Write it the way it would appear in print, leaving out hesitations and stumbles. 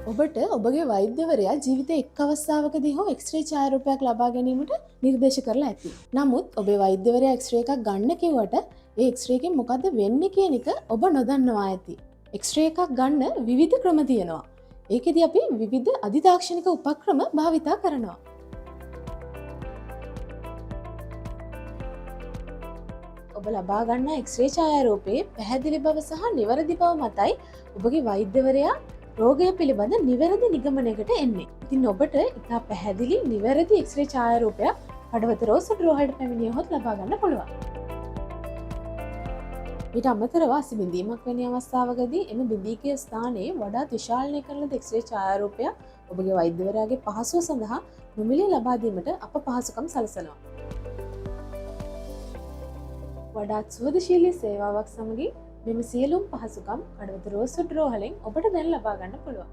ඔබට ඔබගේ වෛද්‍යවරයා ජීවිතයේ එක් අවස්ථාවකදී හෝ එක්ස්රේ ඡායාරූපයක් ලබා ගැනීමට නිර්දේශ කරලා ඇති. නමුත් ඔබේ වෛද්‍යවරයා එක්ස්රේ එකක් ගන්න කිව්වට ඒ එක්ස්රේ එකෙන් මොකද්ද වෙන්නේ කියන එක ඔබ නොදන්නවා ඇති. එක්ස්රේ එකක් ගන්න විවිධ ක්‍රම තියෙනවා. ඒකෙදි අපි විවිධ අධිතාක්ෂණික උපක්‍රම භාවිතා කරනවා. ඔබ ලබා ගන්නා එක්ස්රේ ඡායාරූපයේ පැහැදිලි බව සහ නිවැරදි බව මතයි ඔබගේ වෛද්‍යවරයා රෝගය පිළිබඳ නිවැරදි නිගමනයකට එන්නේ. ඉතින් ඔබට ඉතා පැහැදිලි නිවැරදි එක්ස්රේ ඡායාරූපයක් හඩවත රෝසඩ් රෝහලට පැමිණියහොත් ලබා ගන්න පුළුවන්. ඊට අමතරව අසි බිඳීමක් වැනි අවස්ථාවකදී එම බිඳීකය ස්ථානයේ වඩාත් විශාලනය කරන එක්ස්රේ ඡායාරූපයක් ඔබගේ වෛද්‍යවරයාගේ පහසුව සඳහා නොමිලේ ලබා දීමට අප පහසුකම් සලසනවා. වඩාත් සුවදශීලී සේවාවක් සමගින් මෙම සියලුම් පහසුකම් හඩවත රෝසඩ් රෝහලෙන් ඔබට දැන් ලබා ගන්න පුළුවන්.